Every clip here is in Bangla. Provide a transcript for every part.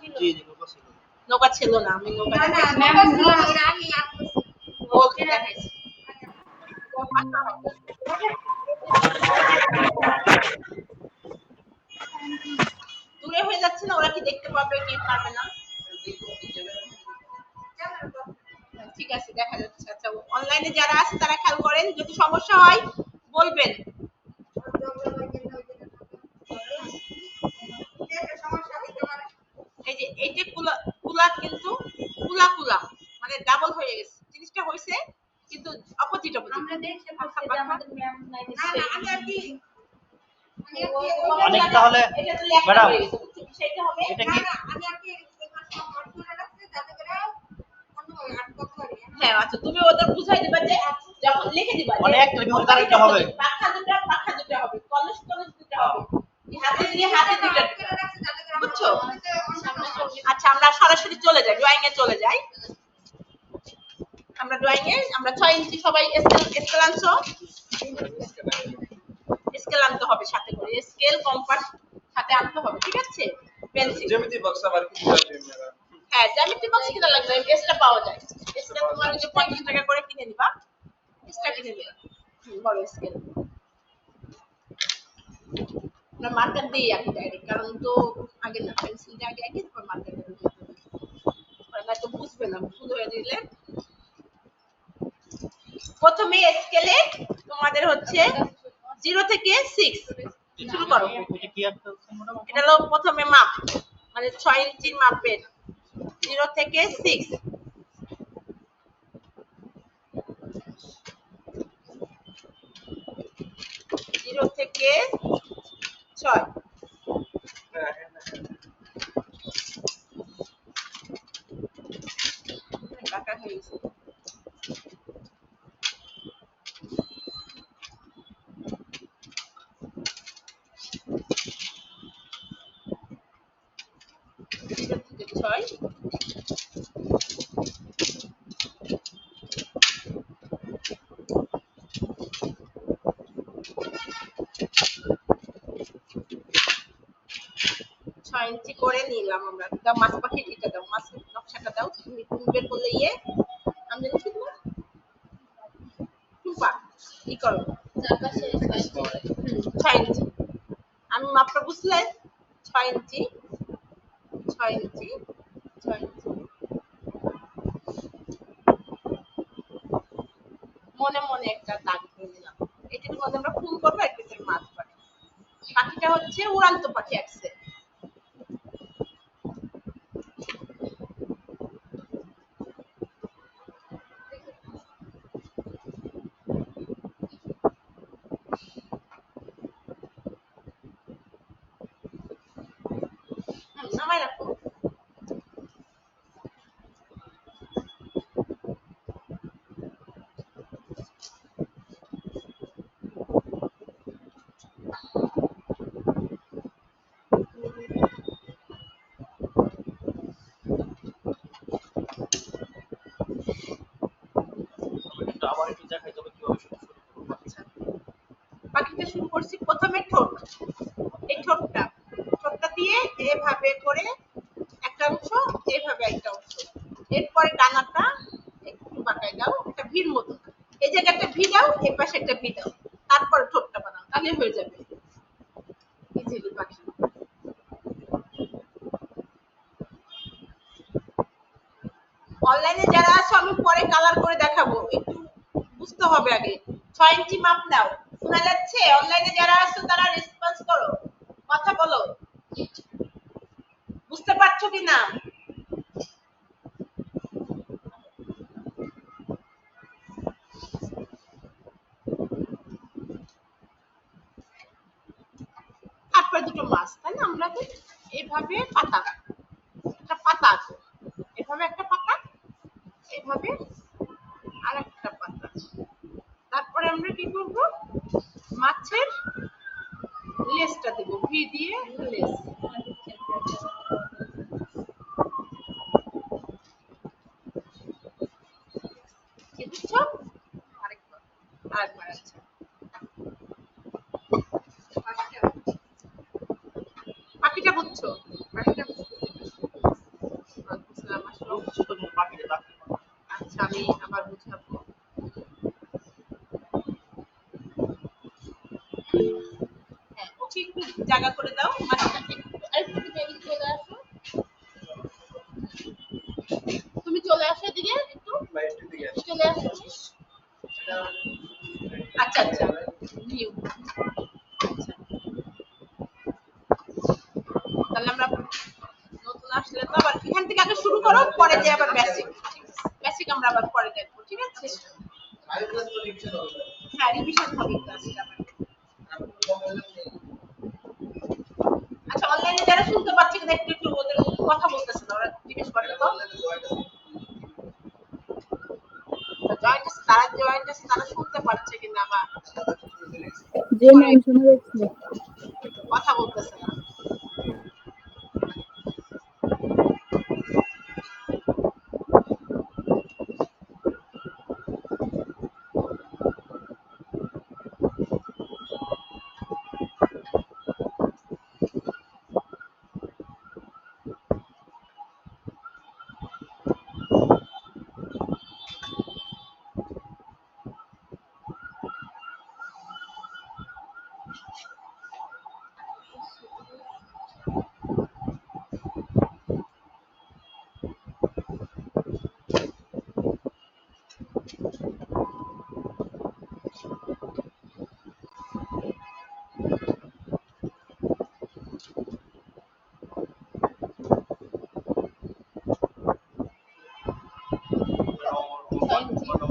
জি জি নৌকা ছিল। নৌকা ছিল না, আমি নৌকা দেখাইছি। দূরে হয়ে যাচ্ছে না, ওরা কি দেখতে পাবে কি পারবে না? ঠিক আছে, দেখা যাচ্ছে। আচ্ছা, অনলাইনে যারা আছে তারা খেয়াল করেন, যদি সমস্যা হয় বলবেন। এই যে এইটা কুলা কুলা, কিন্তু কুলা কুলা মানে ডাবল হয়ে গেছে, জিনিসটা হয়েছে কিন্তু অপোজিট অপোজিট। আমরা দেখে বলছি যে আমাদের ম্যাম নাই দিছে। না আমি আর কি অনেক তাহলে ম্যাডাম সেটা হবে। এটা কি আমি আর কি শর্ট করে রাখছি যাতে করে হ্যাঁ, আচ্ছা, তুমি ওদের বুঝাই দিবা যে যখন লিখে দিবা মানে একটা বিপরীত আরেকটা হবে, পাখা দুটো হবে, কলস দুটো হবে, হাতে দিয়ে হাতে দুটো, বুঝছো? আচ্ছা, আমরা সরাসরি চলে যাই, ড্রয়িং এ চলে যাই। আমরা ড্রয়িং এ আমরা 6 ইঞ্চি সবাই স্কেল আনছো, স্কেল আনতে হবে সাথে করে, স্কেল কম্পাস সাথে আনতে হবে, ঠিক আছে? পেন্সিল, জ্যামিতি বক্স আবার কি দিবেন আপনারা? হ্যাঁ, জ্যামিতি বক্স কিনা লাগবে, এক্সট্রা পাওয়া যায়, এক্সট্রা তোমার যে 35 টাকা করে কিনে নিবা, এক্সট্রা কিনে নিবা। বড় স্কেল আমরা মার্কার দিয়ে আঁকি ডাইরেক্ট, কারণ তো আগে না পেন্সিল দিয়ে আগে আঁকি তারপর মার্কার দিয়ে না তো বুঝবে না, ভুল হয়ে দিলে। প্রথমে স্কেলে তোমাদের হচ্ছে 0 থেকে 6 শুরু করো। এটা হলো প্রথমে মাপ, মানে 6 ইঞ্চির মাপের 0 থেকে 6, 0 থেকে 6। টাকা হয়ে গেছে। ছয়, ইঞ্চি করে নিলাম আমরা। দাও মাছ পাখির এটা দাও, মাছের নকশাটা দাও, তুমি বের করলে ইয়ে আমি লিখি দেবো টুপা ই করো চারপাশে 6 ইঞ্চি। আমি মাপটা বুঝলে 6 ইঞ্চি 6 ইঞ্চি 6 ইঞ্চি মনে মনে একটা দাগ দিয়ে নিলাম। এটার মধ্যে আমরা ফুল করবো, এটার মাছ পাখি, পাখিটা হচ্ছে উড়ান্ত পাখি আসছে। নামাই রাখো। আবার একটু দেখাই তবে কিভাবে শুরু করব। পাখিটা শুরু করছি প্রথমে ঠোঁট, এই ঠোঁটটা দিয়ে এভাবে করে একটা অংশ, এইভাবে একটা অংশ, এরপরে ডানাটা একটু বাঁকায় দাও, একটা ভির মতো, এই জায়গায় একটা ভি দাও, এই পাশে একটা ভি দাও, তারপরে ঠোঁটটা বানাও, তাহলে হয়ে যাবে ইজিলি পাখি। অনলাইনে যারা আছো আমি পরে কালার করে দেখাবো, একটু বুঝতে হবে আগে। 6 ইঞ্চি মাপ নাও, শোনা যাচ্ছে? অনলাইনে যারা আছো তারা রেসপন্স করো, কথা বলো, বুঝতে পারছো কিনা? তারপর দুটো মাছ, তাই না? আমরা এইভাবে পাতা, একটা পাতা আছে, এভাবে একটা পাতা, এইভাবে আর একটা পাতা, তারপরে আমরা কি করব, মাছের লেজটা দেব, ভি দিয়ে লেজ, কি বুঝছো? আরেকবার আচ্ছা, পাখিটা বুঝছো? পাখিটা বুঝছো? চলে আসো মিস। আচ্ছা আচ্ছা নিউ। আচ্ছা তাহলে আমরা নতুন আসলে তো আবার এখান থেকে আগে শুরু করো, পরে যে আবার বেসিক। বেসিক আমরা আবার পরে দেখবো, ঠিক আছে? হ্যাঁ রিভিশন হবে ক্লাসটা আবার। আচ্ছা অনলাইনে যারা শুনতে পাচ্ছে কিনা একটু একটু ওদের কথা বলতেছে না, ওরা জিজ্ঞেস করে তো। জয়েন্ট আছে, তারা জয়েন্ট আছে, তারা শুনতে পাচ্ছে কিনা বা জি ম্যাম, শোনা যাচ্ছে। কথা বলতেছে না।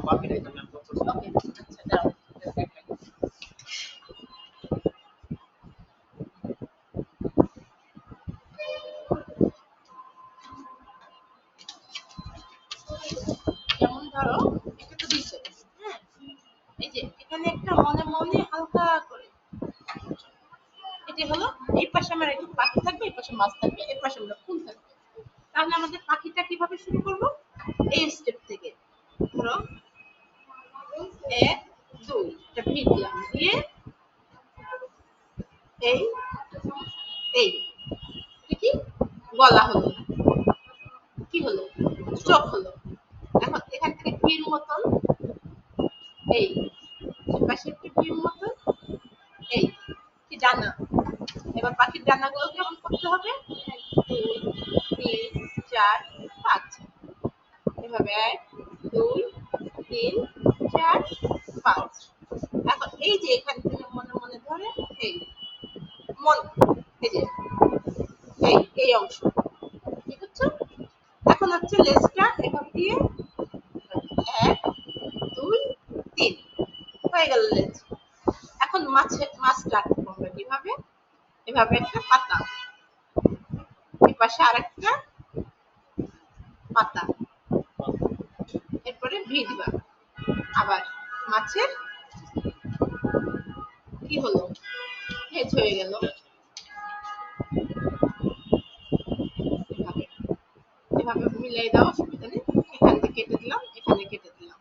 বাকিটাই তো ম্যাম করতেছে। ওকে আচ্ছা দাও দেখাই। যেমন ধরো এটা তো দিছে, হ্যাঁ এই যে এখানে একটা মনে মনে হালকা করে এটা হলো, এই পাশে আমার একটু পাখি থাকবে, এই পাশে মাছ থাকবে, এই পাশে আমরা ফুল থাকবে। তাহলে আমাদের পাখিটা কিভাবে শুরু করব? এই স্টেপ থেকে ধরো 1 2 এটা ভিড় দিলাম, দিয়ে এই এই এটা কি গলা হলো, কি হলো চোখ হলো। এখন এখান থেকে ভিড় মতন এই পাশে একটু ভিড় মতন এই কি ডানা। এবার পাখির ডানাগুলো কেমন করতে হবে? 1 2 3 4 5 এভাবে 1 2 3 4 5। এখন এই যে এখান থেকে মনে মনে ধরে এই মন এই যে এই অংশ ঠিক আছে। এখন হচ্ছে লেজটা এভাবে দিয়ে 1 2 3 হয়ে গেল লেজ। এখন মাছটা আঁকবো আমরা কিভাবে? এভাবে একটা পাতা, এই পাশে আরেকটা পাতা, এরপরে ভি দিবা। আবার মাছের কি হলো? হেজ হয়ে গেল। এভাবে এভাবে মিলাই দাও, অসুবিধা নেই। এখান থেকে কেটে দিলাম, এখানে কেটে দিলাম,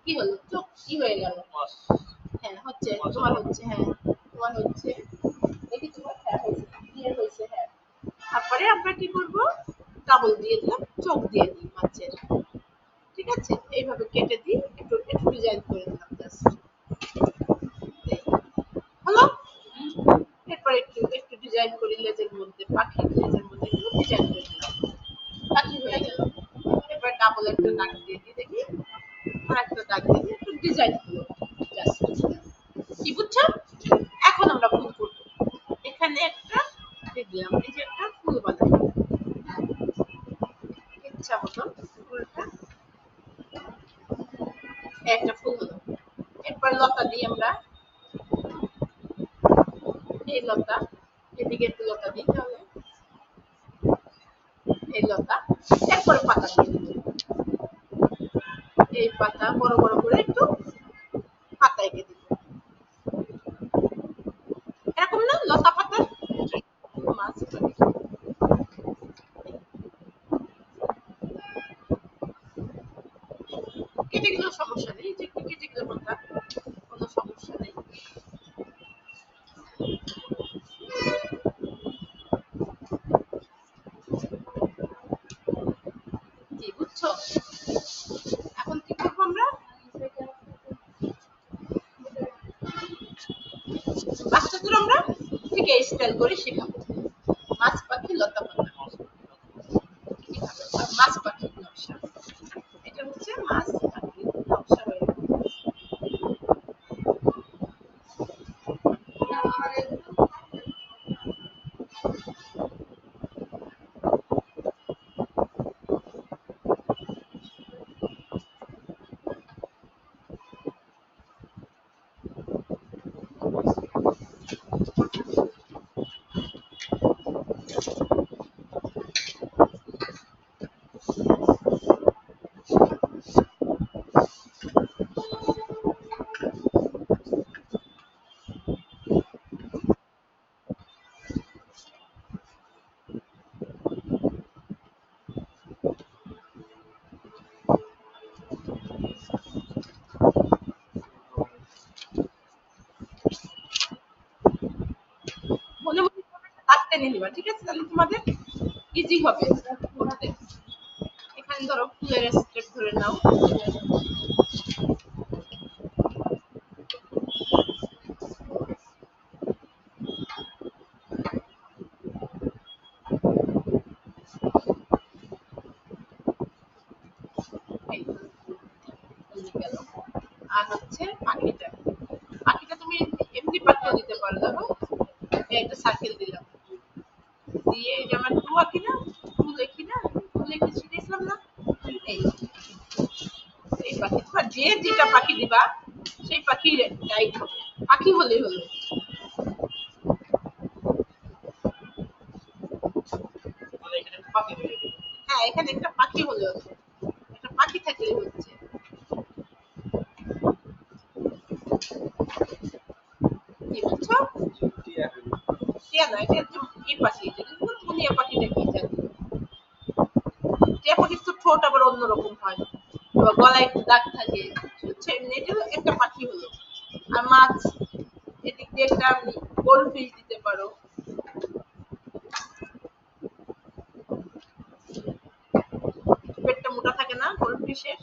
কি হলো? চোখ কি হয়ে গেল? মাছ। হ্যাঁ হচ্ছে, তোমার হচ্ছে, হ্যাঁ তোমার হচ্ছে, দেখি তোমার হ্যাঁ হয়েছে, ক্লিয়ার হয়েছে, হ্যাঁ। তারপরে আমরা কি করব? ডাবল দিয়ে দিলাম, চোখ দিয়ে দিই মাছের, ঠিক আছে? এইভাবে কেটে দিই, একটু একটু ডিজাইন করে দিলাম জাস্ট, হলো। এরপর একটু একটু ডিজাইন করি লেজের মধ্যে, পাখির লেজের মধ্যে একটু ডিজাইন করে দিলাম, পাখি হয়ে গেল। এবার ডাবল একটা দাগ দিয়ে দিই, দেখি আর একটা দাগ দিয়ে দিই, একটু ডিজাইন হলো জাস্ট, কি বুঝছো? এখন আমরা ফুল করবো। এখানে একটা দিয়ে দিলাম, এই যে একটা ফুল বানাই ইচ্ছা মতন, ফুলটা একটা ফুল হলো। এরপর লতা দিই আমরা, এই লতা, এদিকে একটু লতা দিই, তাহলে এই লতা। এরপরে পাতা দিয়ে দিই, এই পাতা বড় বড় করে একটু পাতা এঁকে দিব, এরকম না লতা পাতা মাছ কেটে গেলেও সমস্যা নেই, যে একটু কেটে গেলে পাতা কোনো সমস্যা নেই। জি বুঝছো? এখন কি করবো আমরা? বাচ্চাদের আমরা ঠিক এই স্টাইল করে শেখাবো, মাছ পাখি লতা পাতা, কিভাবে মাছ পাখির নকশা। এটা হচ্ছে মাছ পাখি ডিজাইনে নিবা, ঠিক আছে? তাহলে তোমাদের ইজি হবে করতে। এখানে ধরো ফুলের স্টেপ ধরে নাও। এই গেল। আর হচ্ছে পাখিটা, পাখিটা তুমি এমনি পাখিও দিতে পারো। দেখো এই একটা সার্কেল দিলাম, দিয়ে এই যে আমরা টু আঁকি না, টু লিখি না, টু লিখে শিখেছিলাম না, এই এই পাখি। তোমার যে যেটা পাখি দিবা সেই পাখি টাইপ হবে, পাখি হলেই হলো। মানে এখানে পাখি হয়ে গেল। হ্যাঁ, এখানে একটা পাখি হলে হলো, একটা পাখি থাকলেই হচ্ছে। কি বুঝছো? টিয়া। টিয়া না, এটা হচ্ছে ই পাখি, এটা কিন্তু টুনিয়া পাখিটা কি জানি। টিয়া পাখির তো ঠোঁট আবার অন্যরকম হয়, আবার গলায় একটু দাগ থাকে, বুঝছো? এমনি এটা একটা পাখি হলো। আর মাছ, এদিক দিয়ে একটা গোল্ড ফিশ দিতে পারো। পেটটা মোটা থাকে না গোল্ড ফিশের,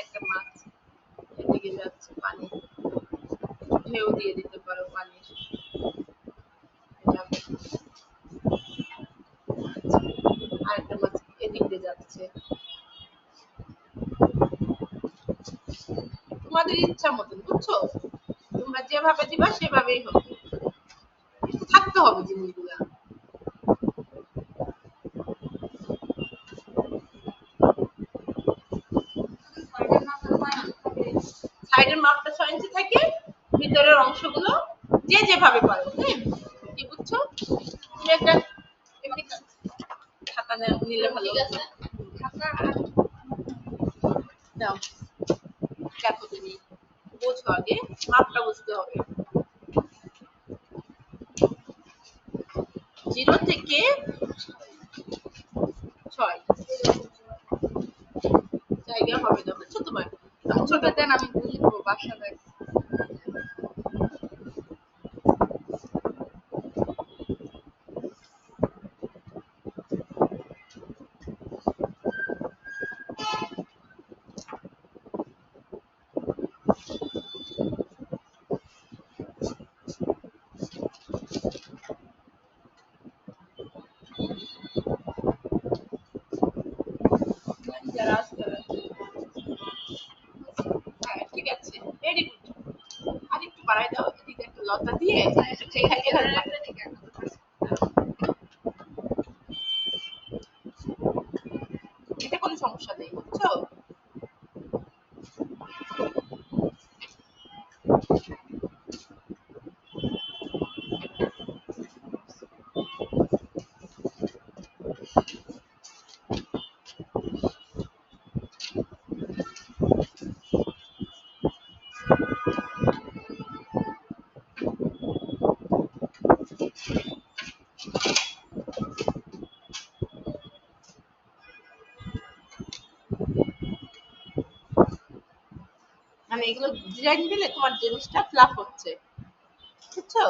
একটা মাছ এদিকে যাচ্ছে পানি, ঢেউ দিয়ে দিতে পারো পানির। আরেকটা মাছ এদিক দিয়ে যাচ্ছে। তোমাদের ইচ্ছা মতন, বুঝছো? তোমরা যেভাবে দিবা সেভাবেই হবে, একটু থাকতে হবে জিনিসগুলা। সাইডের মাপটা 6 ইঞ্চি থাকে, ভিতরের অংশগুলো যে যেভাবে পারো। হ্যাঁ, কি বুঝছো? তুমি একটা এমনি খাতা নিলে ভালো হতো। নাও, দেখো তুমি বোঝো, আগে মাপটা বুঝতে হবে। 0 থেকে 6 জায়গা হবে না, বুঝছো? তোমার ছোট দেন, আমি লিখবো বাসাতে। যারা আসতে, হ্যাঁ ঠিক আছে, ভেরি গুড। আর একটু বাড়াই দাও, এদিকে একটা লতা দিয়ে এটা কোনো সমস্যা নেই, বুঝছো? মানে এগুলো ডিজাইন দিলে তোমার জিনিসটা ফ্লাপ হচ্ছে, বুঝছো?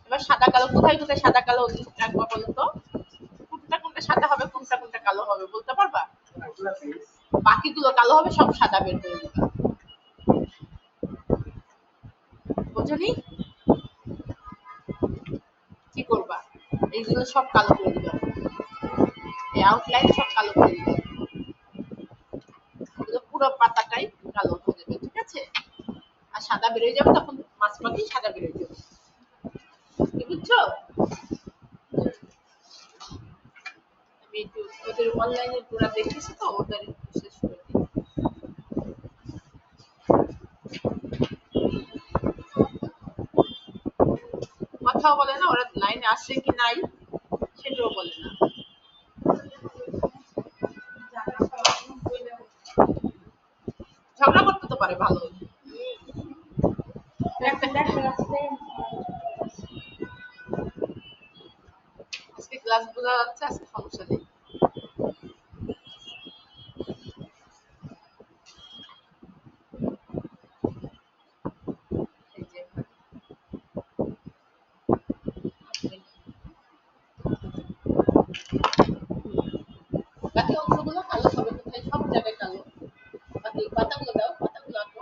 এবার সাদা কালো, কোথায় কোথায় সাদা কালো রাখবা বলো তো? কোনটা কোনটা সাদা হবে, কোনটা কোনটা কালো হবে, বলতে পারবা? বাকিগুলো কালো হবে, সব সাদা বের করে দিবা। বুঝলি কি করবা? এইগুলো সব কালো করে দিবা, এই আউটলাইন সব কালো করে দিবা, এগুলো পুরো পাতাটাই কালো হয়ে যাবে, ঠিক আছে? আর সাদা বেরিয়ে যাবে, তখন মাছ পাখি সাদা বেরিয়ে যাবে, কি বুঝছো? আমি একটু ওদের অনলাইনে পুরো দেখেছি তো, ওদের শেষ করে দিই। কথাও বলে না ওরা, লাইনে আসছে কি নাই সেটাও বলে না। ঝগড়া করতে তো পারে ভালো। আজকে ক্লাস বাকি অংশগুলো কালো হবে কোথায়, সব জায়গায় কালো। বাকি পাতাগুলো দাও, পাতাগুলো আঁকো।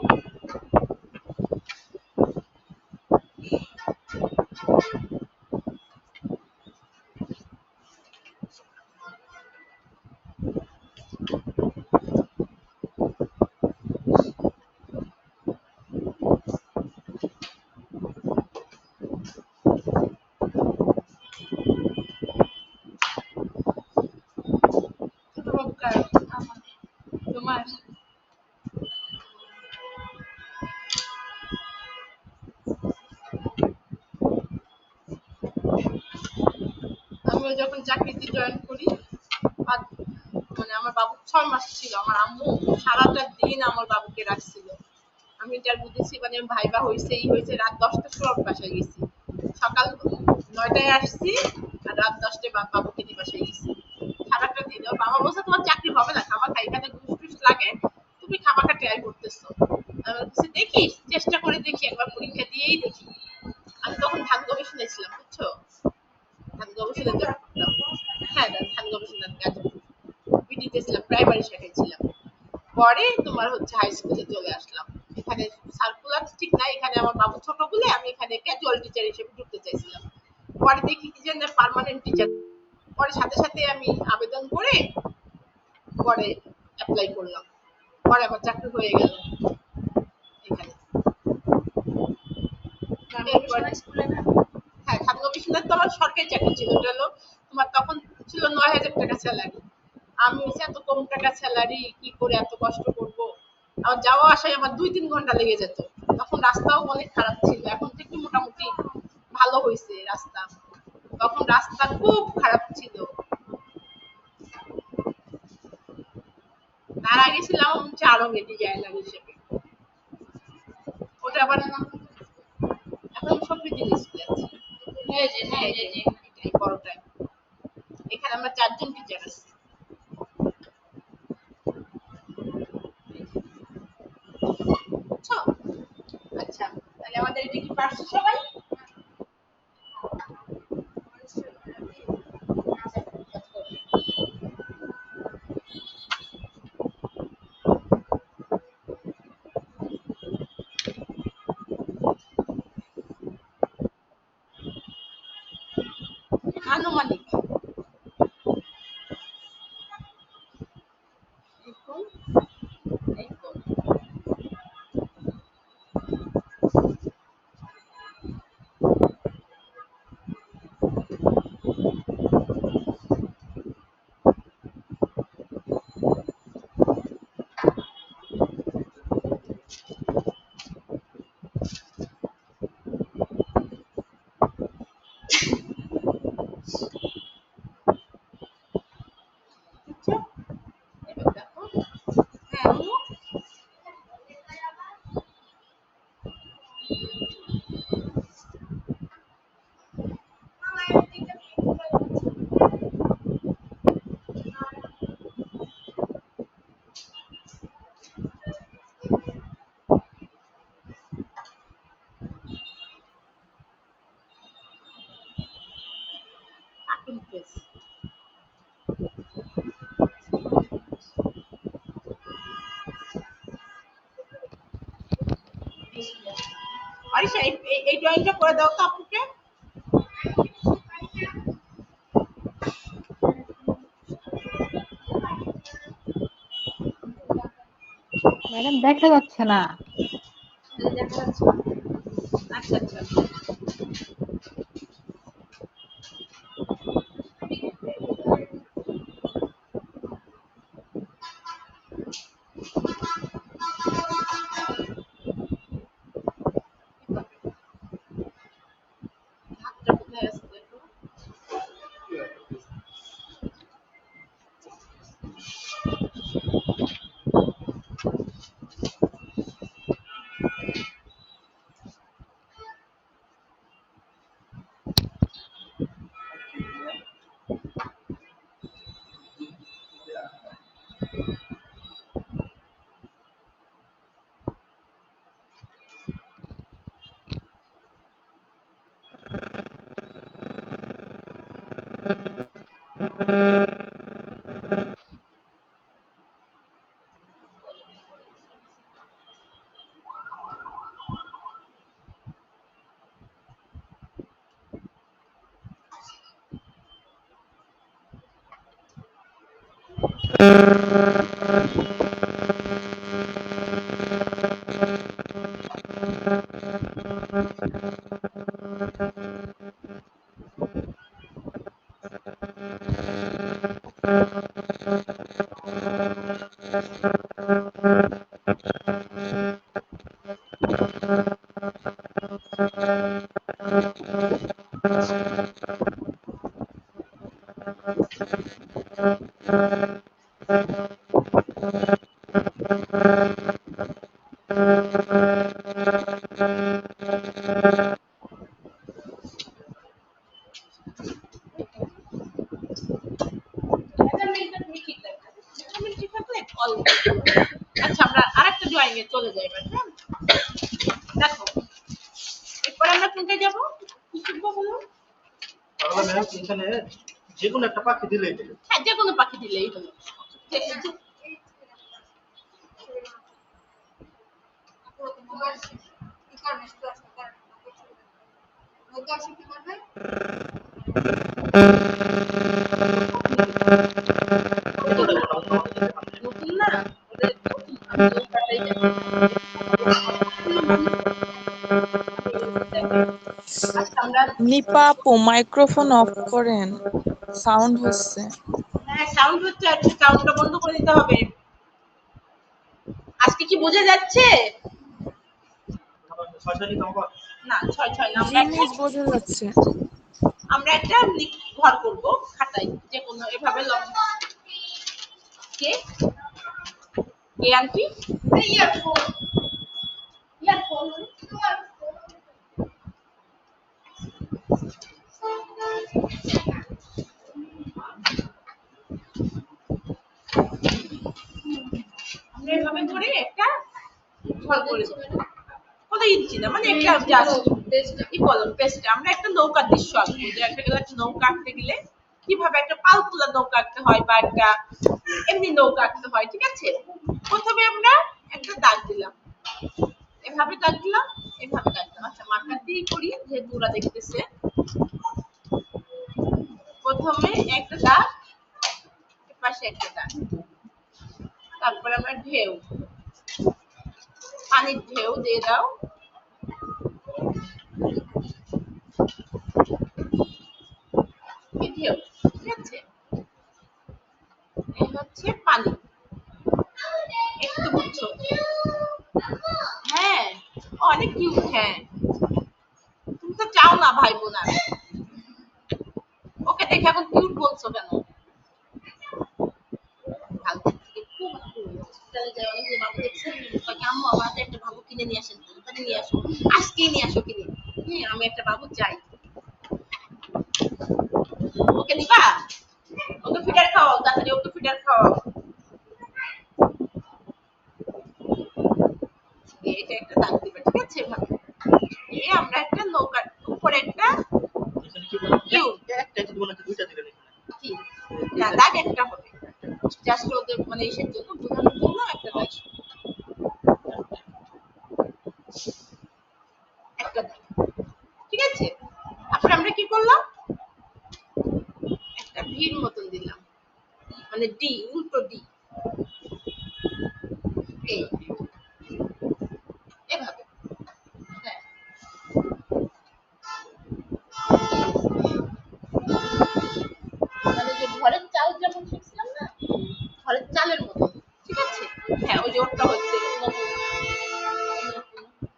ছোট বাবু কার? তোমার? আমিও যখন চাকরিতে জয়েন করি, মানে আমার বাবু 6 মাস ছিল, আমার আম্মু সারাটা দিন আমার বাবুকে রাখছিল। আমি ইন্টারভিউ দিচ্ছি, মানে ভাইবা হয়েছে, রাত 10টার সময় বাসায় গেছি, সকাল 9টায় আসছি, আর রাত 10টায় বাবুকে নিয়ে বাসায় গেছি। সারাটা দিন ওর বাবা বলছে তোমার চাকরি হবে না, খাবার খাই, এখানে ঘুষ টুস লাগে, তুমি খাবারটা ট্রাই করতেছো। আমি বলছি দেখি, চেষ্টা করে দেখি, একবার পরীক্ষা দিয়েই দেখি। আমি তখন ধান গবেষণায় ছিলাম, বুঝছো, ধান গবেষণায় জব করতাম। হ্যাঁ, ধান গবেষণার কাজে পিটিতে ছিলাম, প্রাইমারি শাখায় ছিলাম। পরে তোমার হচ্ছে হাই স্কুলে চলে আসলাম। এখানে সার্কুলার ঠিক না, এখানে আমার বাবু ছোট বলে আমি এখানে ক্যাজুয়াল টিচার হিসেবে ঢুকতে চাইছিলাম। পরে দেখি কি জন্য পার্মানেন্ট টিচার, পরে সাথে সাথে আমি আবেদন করে পরে অ্যাপ্লাই করলাম, পরে আমার চাকরি হয়ে গেল এখানে। হ্যাঁ, ধান গবেষণার তো আমার সরকারি চাকরি ছিল, ওটা হলো তোমার তখন ছিল 9,000 টাকা স্যালারি। আমি হচ্ছে এত কম টাকা স্যালারি কি করে এত কষ্ট করব, আর যাওয়া আসায় আমার 2-3 ঘন্টা লেগে যেত। তখন রাস্তাও অনেক খারাপ ছিল, এখন তো একটু মোটামুটি ভালো হয়েছে রাস্তা, তখন রাস্তা খুব খারাপ ছিল। তার আগে ছিলাম হচ্ছে আরঙে ডিজাইনার হিসেবে, ওটা আবার এখন শফিউদ্দিন স্কুলে আছি। হ্যাঁ, এই বড়টাই। এখানে আমরা 4 জন টিচার আছি। বুঝছো? আচ্ছা, তাহলে আমাদের এটা কি পারছো সবাই? আনুমানিক এখন এই তো। বুঝছো? এবার দেখো। হ্যাঁ আম্মু? Cartoon press. আরিশা, এই ড্রয়িংটা করে দাও তো আপুকে। ম্যাডাম দেখা যাচ্ছে না। দেখা যাচ্ছে? আচ্ছা আচ্ছা। হাতটা কোথায় আছে দেখো। আচ্ছা আমরা আরেকটা ড্রয়িং এ চলে যাই এবার। হ্যাঁ দেখো এরপর আমরা কোনটায় যাব, কি শিখবো বলো? তাহলে ম্যাম এখানে যে কোনো একটা পাখি দিলেই হবে। হ্যাঁ যে কোনো পাখি দিলেই হলো। নতুন না ওদের নতুন আমি নৌকাটাই দেখি। আচ্ছা আমরা নিপা আপু মাইক্রোফোন অফ করেন, সাউন্ড হচ্ছে। হ্যাঁ সাউন্ড হচ্ছে, আচ্ছা সাউন্ডটা বন্ধ করে দিতে হবে। আজকে কি বোঝা যাচ্ছে? ছয়শালি নম্বর না 6 না, জিনিস বোঝা যাচ্ছে। আমরা একটা ঘর করব খাতায়, যে কোনো এভাবে কে কে আন্টি ইয়ারফোন ইয়ারফোন আমরা এভাবে করে একটা ঘর করে দেব। কত ইঞ্চি না মানে একটা জাস্ট কি কলম পেস্ট আমরা একটা নৌকার দৃশ্য আঁকবো, যে একটা নৌকা আঁকতে গেলে কিভাবে একটা পালতোলা নৌকা আঁকতে হয় বা একটা এমনি নৌকা আঁকতে হয়, ঠিক আছে? প্রথমে আমরা একটা দাগ দিলাম, এভাবে দাগ দিলাম, এভাবে দাগ দিলাম। আচ্ছা মার্কার দিয়ে করি যেহেতু ওরা দেখতেছে। প্রথমে একটা দাগ, পাশে একটা দাগ, তারপর আমরা ঢেউ, পানির ঢেউ দিয়ে দাও, ঢেউ, ঠিক আছে? এই হচ্ছে পানি, একটু বুঝছো? হ্যাঁ অনেক কিউট। হ্যাঁ তুমি তো চাও না ভাই বোন আর, ওকে দেখে এখন কিউট বলছো কেন? ভালো থেকে খুব হসপিটালে যায় অনেকগুলো বাবু দেখছে, আম্মু আমার হাতে একটা বাবু কিনে নিয়ে আসেন, তাড়াতাড়ি নিয়ে আসো, আজকেই নিয়ে আসো কিনে। হ্যাঁ আমি একটা বাবু চাই। ওকে দিবা? ওকে ফিডার খাওয়াও তাড়াতাড়ি, ওকে ফিডার খাওয়াও। এটা একটা দাগ দিবে, ঠিক আছে? এভাবে এই আমরা একটা নৌকার উপরে একটা এখানে কি বলে কিউট একটা দিব না দুইটা দিবেন এখানে কি না দাগ একটা হবে, জাস্ট ওদের মানে ইসের জন্য বোঝানোর জন্য একটা দাগ, একটা দাগ, ঠিক আছে? তারপর আমরা কি করলাম, একটা ভির মতন দিলাম, মানে ডি, উল্টো ডি, এই এভাবে। হ্যাঁ মানে যে ঘরের চাল যেমন শিখছিলাম না, ঘরের চালের মতো, ঠিক আছে? হ্যাঁ ওই যে ওটা হচ্ছে নতুন,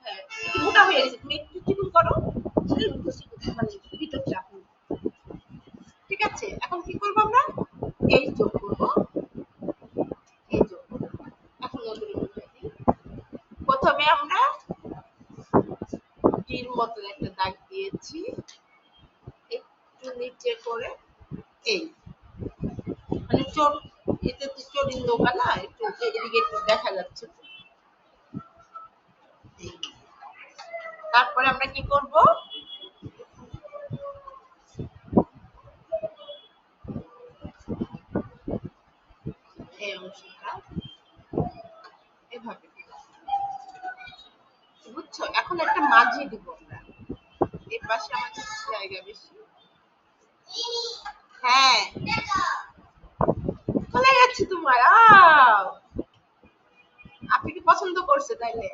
হ্যাঁ একটু মোটা হয়ে গেছে, তুমি একটু চিকন করো, মানে ভিতরটা, ঠিক আছে? এখন কি করবো আমরা, এই যোগ করবো, এই যোগ করবো। এখন নতুন বুঝাই দিই। প্রথমে আমরা টির মতন একটা দাগ দিয়েছি, একটু নিচে করে এই মানে চোর, এতে তো চোরির নৌকা না, একটু এদিকে একটু দেখা যাচ্ছে। তারপরে আমরা কি করব, এই অংশটা এভাবে, বুঝছো? এখন একটা মাঝি দিব আমরা, এই পাশে আমাদের জায়গা বেশি। হ্যাঁ চলে গেছে তোমার আপনি কি পছন্দ করছে তাইলে?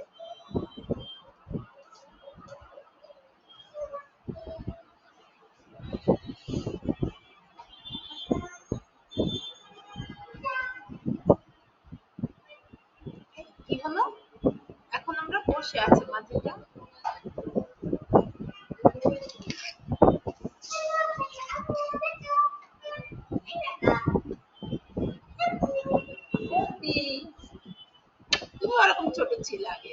কি হলো? এখন আমরা বসে আছি মাঝিটা। তুমি ওরকম ছোট ছিল আগে।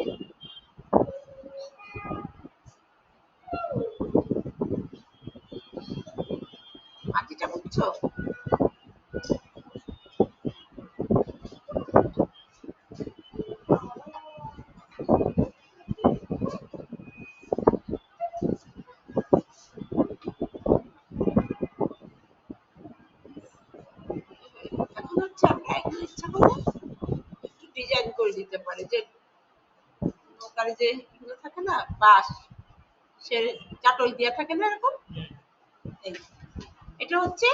মাঝিটা বুঝছো? এখন হচ্ছে আমরা এখন ইচ্ছা করলে একটু ডিজাইন করে দিতে পারি, যে নৌকার যে এগুলো থাকে না বাঁশ, সে চাটই দেওয়া থাকে না এরকম। এই এটা হচ্ছে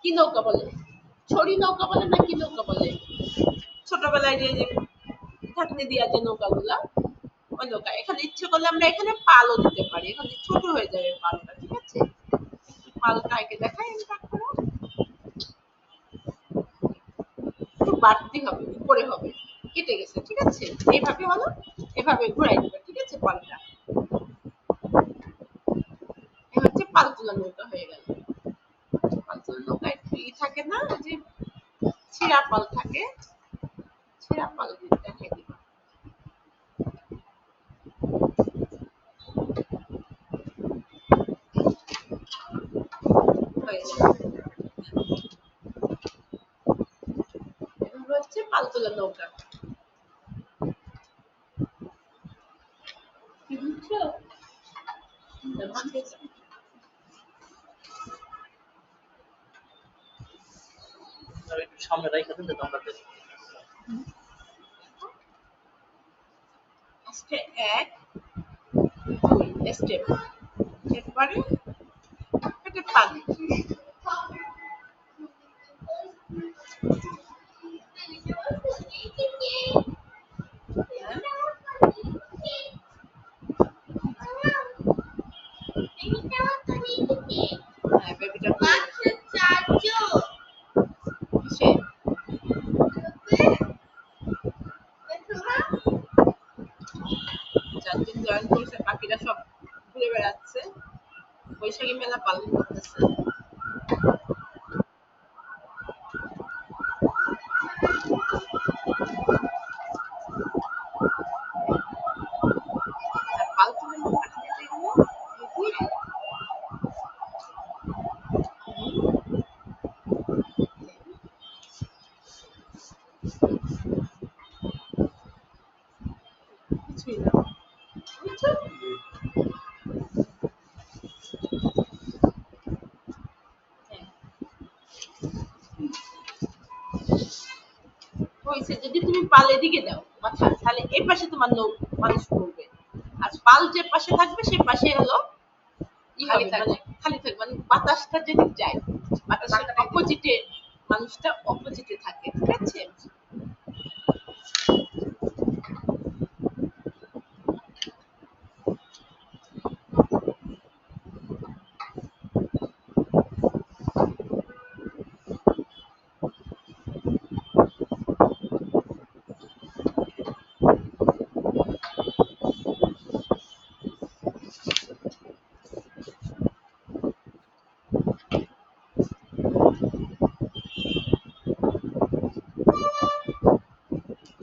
কি নৌকা বলে? ছড়ি নৌকা বলে না কি নৌকা বলে? ছোটবেলায় যে যে ঢাকনি দিয়া যে নৌকাগুলা, ওই নৌকা। এখানে ইচ্ছে করলে আমরা এখানে পালও দিতে পারি, এখানে ছোট হয়ে যাবে পালটা, ঠিক আছে? পালটা আগে দেখাই আমি কাট করো। একটু বাড়তি হবে, উপরে হবে, কেটে গেছে, ঠিক আছে? এইভাবে হলো, এভাবে ঘুরাই দিবে, ঠিক আছে? পালটা এই হচ্ছে পাল তোলা নৌকা হয়ে গেল। পাল তোলা নৌকা একটু থাকে না, যে ছিঁড়া পাল থাকে, ছিঁড়া পাল দেখাই দিব। হয়ে গেল, এগুলো হচ্ছে পাল তোলা নৌকা। কি বুঝছো? একটু সামনে রাইখা দেন তো আমরা দেখি। এক দুই স্টেপ, এরপরে এটা পাল। হ্যাঁ বেবিটা কিসে? চারজন জয়েন করেছে, বাকিরা সব ঘুরে বেড়াচ্ছে, বৈশাখী মেলা পালন করতেছে। আর পাল তুলে নৌকাটা যেতে গেলে ঘুরে কিছুই না, বুঝছো? হ্যাঁ হয়েছে, যদি তুমি পালে দিকে দাও মাথা, তাহলে এই পাশে তোমার মানুষ পড়বে, আর পাল যে পাশে থাকবে সে পাশে হলো ই হবে, মানে খালি থাকবে, মানে বাতাসটা যেদিক যায়, বাতাসের অপোজিটে মানুষটা অপোজিটে থাকে, ঠিক আছে?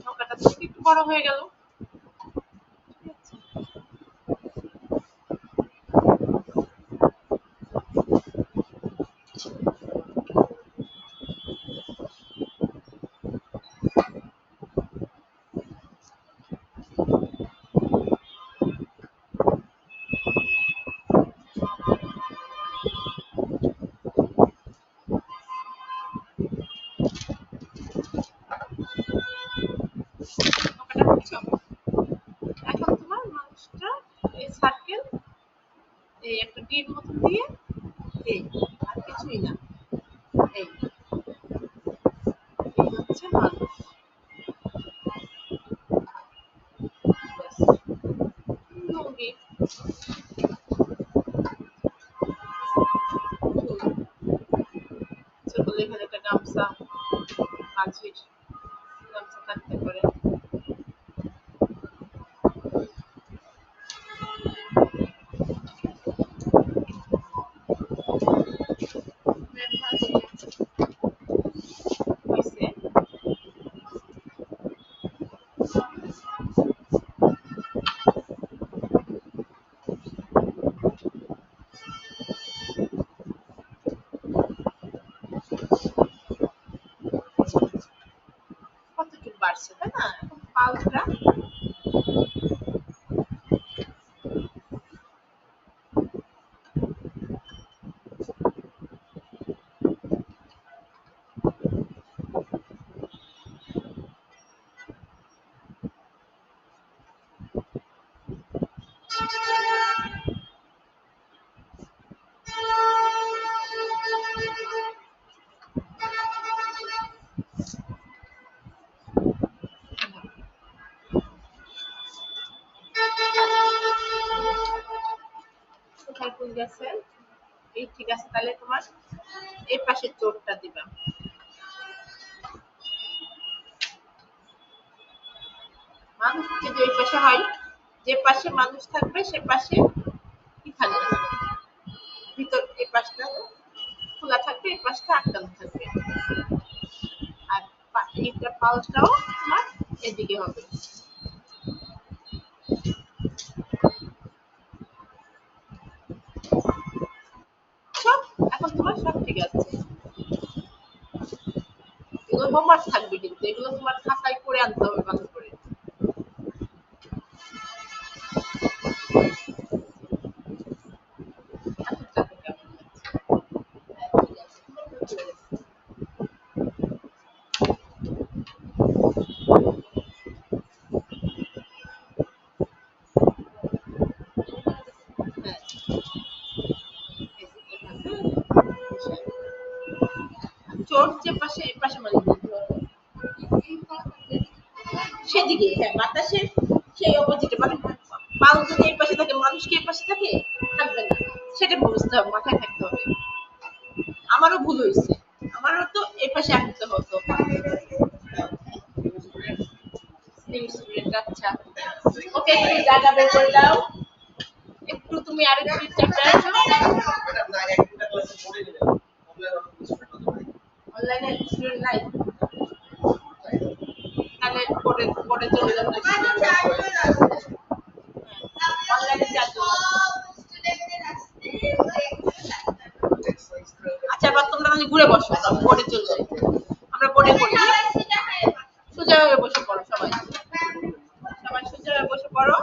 নৌকাটা তো একটু বড় হয়ে গেল, ঠিক আছে? নৌকাটা বুঝছো? মাঝির গামছা থাকতে পারে। হয়েছে। কতটুকু বাড়ছে তাই না? এখন পাউচটা কোথায় ভুল গেছে? এই ঠিক আছে, তাহলে তোমার এই পাশের চোরটা দিবা। মানুষ যদি ওই পাশে হয়, যে পাশে মানুষ থাকবে সে পাশে কি থাকবে না, ভিতর এই পাশটা খোলা থাকবে, এই পাশটা আটকানো থাকবে। আর এইটা পাউচটাও তোমার এদিকে হবে। সব এখন তোমার সব ঠিক আছে। এগুলো হোমওয়ার্ক থাকবে, কিন্তু এগুলো তোমার খাতায় করে আনতে হবে ভালো করে। এখন দেখো কেমন লাগছে। হ্যাঁ, ঠিক আছে, সুন্দর করে চলে গেছে। হ্যাঁ, চোর যে পাশে এই পাশে মানে সেদিকে, হ্যাঁ, বাতাসের সেই অপোজিটে, মানে পাল যদি এই পাশে থাকে, মানুষ কি এই পাশে থাকে? থাকবে না। সেটা বুঝতে হবে, মাথায় থাকতে হবে। আমারও ভুল হয়েছে, আমারও তো এই পাশে আনতে হতো। আচ্ছা, ওকে, একটু জায়গা বের করে দাও। একটু তুমি আরেকটু চ্যাপ্টার অনলাইনে স্টুডেন্ট নাই, তাহলে পরে পরে চলে যাবো। অনলাইনে চাচ্ছো? আচ্ছা, এবার তোমরা মানে ঘুরে বসো, বোর্ডে চলে যাই। আমরা বোর্ডে পড়ি। সোজা হয়ে বসে পড়ো সবাই, সবাই সোজা হয়ে বসে পড়ো।